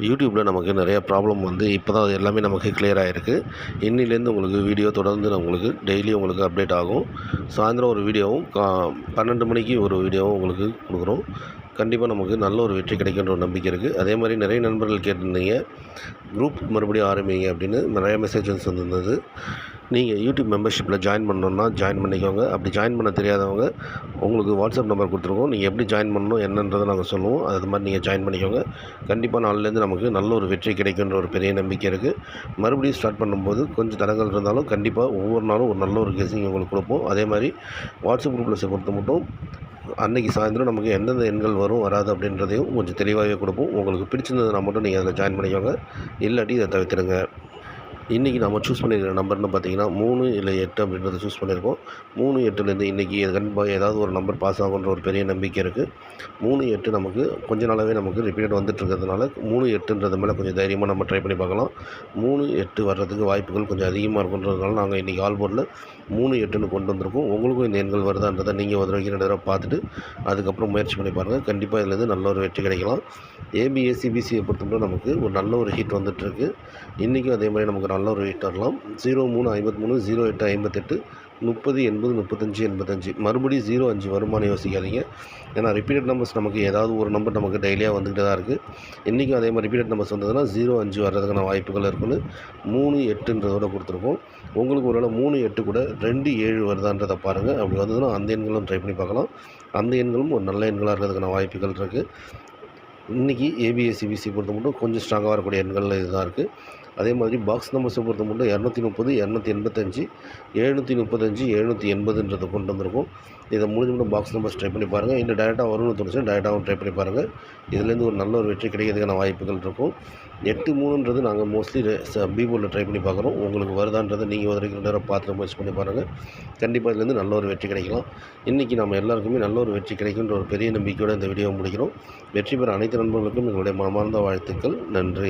யூடியூப்பில் நமக்கு நிறைய ப்ராப்ளம் வந்து இப்போ தான் அது எல்லாமே நமக்கு கிளியர் ஆகிருக்கு. இன்னிலேருந்து உங்களுக்கு வீடியோ தொடர்ந்து உங்களுக்கு டெய்லி உங்களுக்கு அப்டேட் ஆகும். சாயந்தரம் ஒரு வீடியோவும் 12 மணிக்கு ஒரு வீடியோவும் உங்களுக்கு கொடுக்குறோம். கண்டிப்பாக நமக்கு நல்ல ஒரு வெற்றி கிடைக்குன்ற ஒரு நம்பிக்கை இருக்குது. அதே மாதிரி நிறைய நண்பர்கள் கேட்டிருந்தீங்க, குரூப் மறுபடியும் ஆரம்பிங்க அப்படின்னு நிறைய மெசேஜஸ் வந்திருந்தது. நீங்கள் யூடியூப் மெம்பர்ஷிப்பில் ஜாயின் பண்ணணுன்னா ஜாயின் பண்ணிக்கோங்க. அப்படி ஜாயின் பண்ண தெரியாதவங்க உங்களுக்கு வாட்ஸ்அப் நம்பர் கொடுத்துருக்கோம். நீங்கள் எப்படி ஜாயின் பண்ணணும் என்னன்றதை நாங்கள் சொல்லுவோம். அது மாதிரி நீங்கள் ஜாயின் பண்ணிக்கோங்க. கண்டிப்பாக நாளிலேருந்து நமக்கு நல்ல ஒரு வெற்றி கிடைக்குன்ற ஒரு பெரிய நம்பிக்கை இருக்குது. மறுபடியும் ஸ்டார்ட் பண்ணும்போது கொஞ்சம் தடங்கள் இருந்தாலும் கண்டிப்பாக ஒவ்வொரு நாளும் ஒரு நல்ல ஒரு கெஸிங் உங்களுக்கு கொடுப்போம். அதே மாதிரி வாட்ஸ்அப் குரூப்பில் பொறுத்த மட்டும் அன்றைக்கி சாயந்தரம் நமக்கு எந்தெந்த எண்கள் வரும் வராது அப்படின்றதையும் கொஞ்சம் தெளிவாகவே கொடுப்போம். உங்களுக்கு பிடிச்சிருந்ததுனா மட்டும் நீங்கள் அதில் ஜாயின் பண்ணிக்கோங்க. இல்லாட்டி இதை தவிர்த்துடுங்க. இன்றைக்கி நம்ம சூஸ் பண்ணியிருக்கிற நம்பர்னு பார்த்தீங்கன்னா 3 இல்லை 8 அப்படின்றத சூஸ் பண்ணியிருக்கோம். 3, 8லேருந்து இன்றைக்கி கண்டிப்பாக ஏதாவது ஒரு நம்பர் பாஸ் ஆகுன்ற ஒரு பெரிய நம்பிக்கை இருக்குது. 3, 8 நமக்கு கொஞ்ச நாளாகவே நமக்கு ரிப்பீட்டட் வந்துட்டுருக்கிறதுனால 3, 8ன்றது மேலே கொஞ்சம் தைரியமாக நம்ம ட்ரை பண்ணி பார்க்கலாம். 3, 8 வர்றதுக்கு வாய்ப்புகள் கொஞ்சம் அதிகமாக இருக்குன்றதுனால நாங்கள் இன்றைக்கி ஆல் போர்டில் 3, 8ன்னு கொண்டு வந்திருக்கோம். உங்களுக்கும் இந்த எண்கள் வருதான்றதை நீங்கள் ஒரு வரைக்கும் 2 தடவை பார்த்துட்டு அதுக்கப்புறம் முயற்சி பண்ணி பாருங்கள். கண்டிப்பாக இதுலேருந்து நல்ல ஒரு வெற்றி கிடைக்கலாம். ஏபிஏ சிபிசியை பொறுத்தவரை நமக்கு ஒரு நல்ல ஒரு ஹிட் வந்துட்டுருக்கு. இன்றைக்கும் அதே மாதிரி நமக்கு நல்ல ஒரு ஹிட் வரலாம். 0353 08 58 30 80 35 85 மறுபடியும் 05 வருமானம் யோசிக்காதீங்க. ஏன்னா ரிப்பீட்டட் நம்பர்ஸ் நமக்கு ஏதாவது ஒரு நம்பர் நமக்கு டெய்லியாக வந்துகிட்டு தான் இருக்குது. இன்றைக்கும் அதே மாதிரி ரிப்பீட்டட் நம்பர்ஸ் வந்ததுன்னா 05 வர்றதுக்கான வாய்ப்புகள் இருக்குன்னு 3, 8ன்றதோட கொடுத்துருக்கோம். உங்களுக்கு ஒரு வேளை 3, 8 கூட 2, 7 வருதான்றதை பாருங்கள். அப்படி வந்ததுன்னா அந்த எண்களும் ட்ரை பண்ணி பார்க்கலாம். அந்த எண்களும் ஒரு நல்ல எண்களாக இருக்கிறதுக்கான வாய்ப்புகள் இருக்குது. இன்றைக்கி ஏபிஏ சிபிசி பொறுத்த மட்டும் கொஞ்சம் ஸ்ட்ராங்காக வரக்கூடிய எண்கள் இதுதான் இருக்குது. அதே மாதிரி பாக்ஸ் நம்பர்ஸை பொறுத்த மட்டும் 230, 285, 735, 780ன்றதை கொண்டு வந்திருக்கும். இதை முடிஞ்ச மட்டும் பாக்ஸ் நம்பர்ஸ் ட்ரை பண்ணி பாருங்கள். இன்னும் டேரெக்டாக வரும்னு தோணுச்சு டேரெக்டாகவும் ட்ரை பண்ணி பாருங்கள். இதுலேருந்து ஒரு நல்ல ஒரு வெற்றி கிடைக்கிறதுக்கான வாய்ப்புகள் இருக்கும். 8, 3ன்றது நாங்கள் மோஸ்ட்லி பீபோர்டில் ட்ரை பண்ணி பார்க்குறோம். உங்களுக்கு வருதான்றதை நீங்கள் ஒரு 2 நேரம் பார்த்து முயற்சி பண்ணி பாருங்கள். கண்டிப்பாக இதுலேருந்து நல்ல ஒரு வெற்றி கிடைக்கலாம். இன்றைக்கி நம்ம எல்லாருக்குமே நல்ல ஒரு வெற்றி கிடைக்குன்ற ஒரு பெரிய நம்பிக்கையோடு இந்த வீடியோவை முடிக்கிறோம். வெற்றி பெற அனைத்து நண்பர்களுக்கும் எங்களுடைய மனமார்ந்த வாழ்த்துக்கள். நன்றி.